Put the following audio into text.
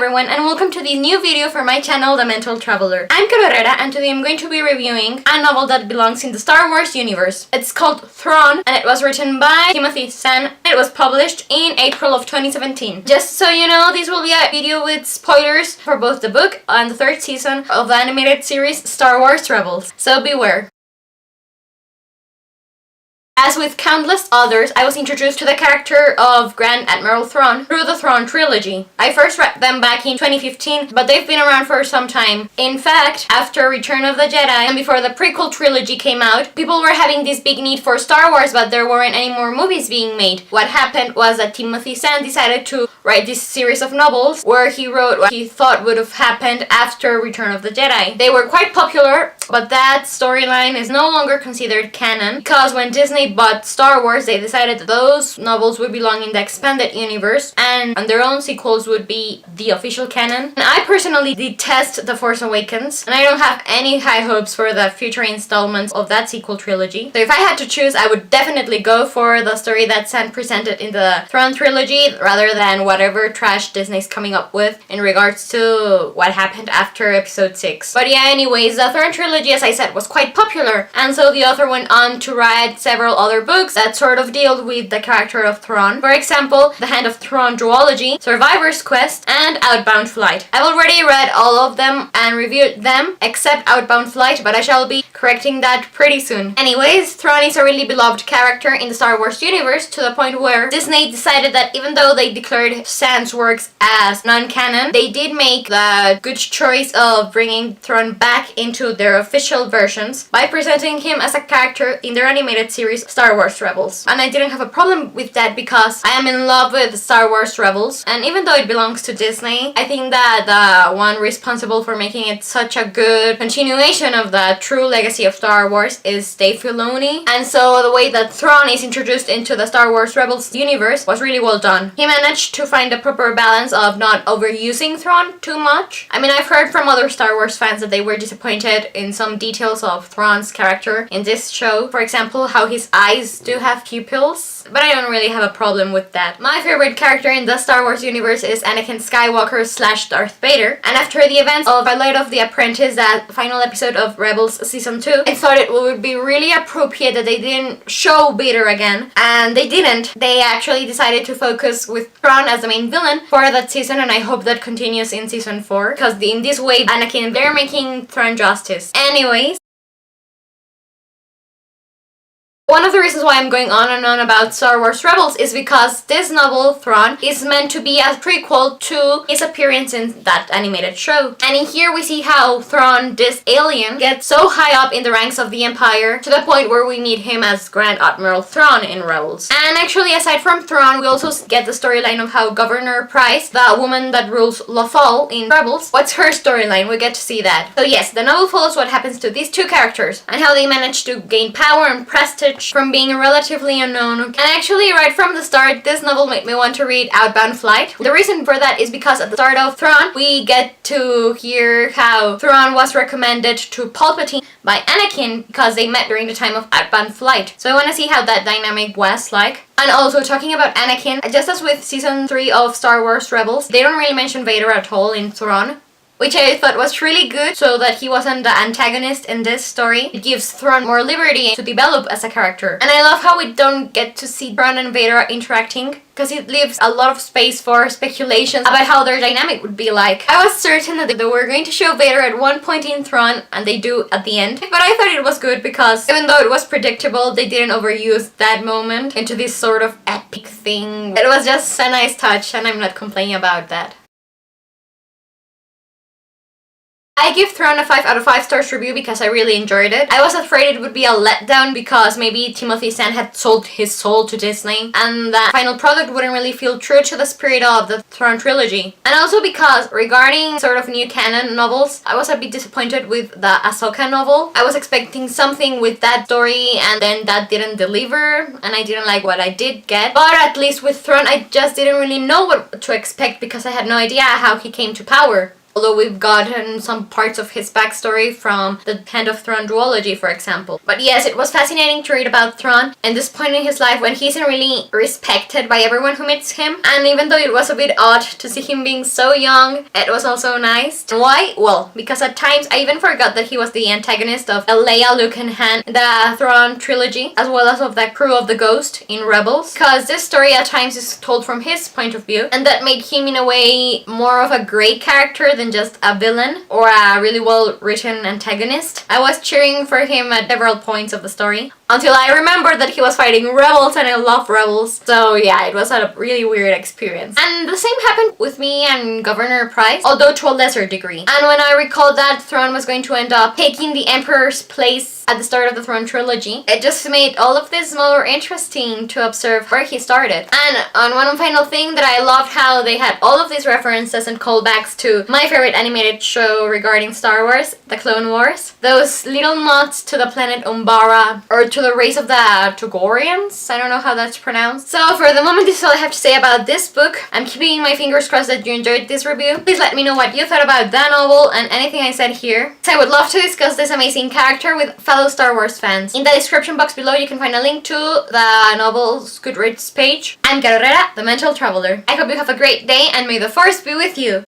everyone, and welcome to this new video for my channel, The Mental Traveler. I'm Carolera, and today I'm going to be reviewing a novel that belongs in the Star Wars universe. It's called Thrawn, and it was written by Zahn. It was published in April of 2017. Just so you know, this will be a video with spoilers for both the book and the third season of the animated series Star Wars Rebels, so beware. As with countless others, I was introduced to the character of Grand Admiral Thrawn through the Thrawn trilogy. I first read them back in 2015, but they've been around for some time. In fact, after Return of the Jedi and before the prequel trilogy came out, people were having this big need for Star Wars, but there weren't any more movies being made. What happened was that Zahn decided to write this series of novels where he wrote what he thought would have happened after Return of the Jedi. They were quite popular, but that storyline is no longer considered canon because when Disney bought Star Wars, they decided that those novels would belong in the expanded universe and their own sequels would be the official canon. And I personally detest The Force Awakens, and I don't have any high hopes for the future installments of that sequel trilogy. So if I had to choose, I would definitely go for the story that Zahn presented in the Thrawn trilogy rather than whatever trash Disney's coming up with in regards to what happened after episode 6. But yeah, anyways, the Thrawn trilogy, as I said, was quite popular, and so the author went on to write several other books that sort of deal with the character of Thrawn. For example, The Hand of Thrawn-Duology, Survivor's Quest, and Outbound Flight. I've already read all of them and reviewed them, except Outbound Flight, but I shall be correcting that pretty soon. Anyways, Thrawn is a really beloved character in the Star Wars universe to the point where Disney decided that even though they declared Zahn's works as non-canon, they did make the good choice of bringing Thrawn back into their official versions by presenting him as a character in their animated series Star Wars Rebels. And I didn't have a problem with that because I am in love with Star Wars Rebels, and even though it belongs to Disney, I think that the one responsible for making it such a good continuation of the true legacy of Star Wars is Dave Filoni, and so the way that Thrawn is introduced into the Star Wars Rebels universe was really well done. He managed to find a proper balance of not overusing Thrawn too much. I mean, I've heard from other Star Wars fans that they were disappointed in some details of Thrawn's character in this show. For example, how his eyes do have pupils, but I don't really have a problem with that. My favorite character in the Star Wars universe is Anakin Skywalker / Darth Vader, and after the events of Twilight of the Apprentice, that final episode of Rebels Season 2, I thought it would be really appropriate that they didn't show Vader again, and they didn't. They actually decided to focus with Thrawn as the main villain for that season, and I hope that continues in Season 4, because in this way, Anakin, they're making Thrawn justice. Anyways, one of the reasons why I'm going on and on about Star Wars Rebels is because this novel, Thrawn, is meant to be a prequel to his appearance in that animated show. And in here we see how Thrawn, this alien, gets so high up in the ranks of the Empire to the point where we meet him as Grand Admiral Thrawn in Rebels. And actually, aside from Thrawn, we also get the storyline of how Governor Price, the woman that rules Lothal in Rebels, what's her storyline? We get to see that. So yes, the novel follows what happens to these two characters and how they manage to gain power and prestige from being relatively unknown. And actually, right from the start, this novel made me want to read Outbound Flight. The reason for that is because at the start of Thrawn, we get to hear how Thrawn was recommended to Palpatine by Anakin because they met during the time of Outbound Flight. So I want to see how that dynamic was like. And also, talking about Anakin, just as with Season 3 of Star Wars Rebels, they don't really mention Vader at all in Thrawn, which I thought was really good, so that he wasn't the antagonist in this story. It gives Thrawn more liberty to develop as a character. And I love how we don't get to see Thrawn and Vader interacting, because it leaves a lot of space for speculations about how their dynamic would be like. I was certain that they were going to show Vader at one point in Thrawn, and they do at the end. But I thought it was good because even though it was predictable, they didn't overuse that moment into this sort of epic thing. It was just a nice touch, and I'm not complaining about that. I give Thrawn a 5 out of 5 stars review because I really enjoyed it. I was afraid it would be a letdown because maybe Zahn had sold his soul to Disney and the final product wouldn't really feel true to the spirit of the Thrawn trilogy. And also because regarding sort of new canon novels, I was a bit disappointed with the Ahsoka novel. I was expecting something with that story and then that didn't deliver and I didn't like what I did get. But at least with Thrawn, I just didn't really know what to expect because I had no idea how he came to power. although we've gotten some parts of his backstory from the Hand of Thrawn duology, for example. But yes, it was fascinating to read about Thrawn and this point in his life when he isn't really respected by everyone who meets him. And even though it was a bit odd to see him being so young, it was also nice. Why? Well, because at times I even forgot that he was the antagonist of Leia, Luke, and Han, the Thrawn trilogy, as well as of the crew of the Ghost in Rebels. Because this story at times is told from his point of view, and that made him in a way more of a great character than just a villain or a really well written antagonist. I was cheering for him at several points of the story until I remembered that he was fighting rebels, and I love rebels. So yeah, it was a really weird experience. And the same happened with me and Governor Price, although to a lesser degree. And when I recalled that Thrawn was going to end up taking the Emperor's place at the start of the Thrawn trilogy, it just made all of this more interesting to observe where he started. And on one final thing that I loved how they had all of these references and callbacks to my favorite animated show regarding Star Wars, The Clone Wars. Those little nods to the planet Umbara, or to the race of the Togorians. I don't know how that's pronounced. So for the moment, this is all I have to say about this book. I'm keeping my fingers crossed that you enjoyed this review. Please let me know what you thought about that novel and anything I said here. So I would love to discuss this amazing character with fellow Star Wars fans. In the description box below, you can find a link to the novel's Goodreads page. I'm Carrera, the Mental Traveler. I hope you have a great day and may the Force be with you.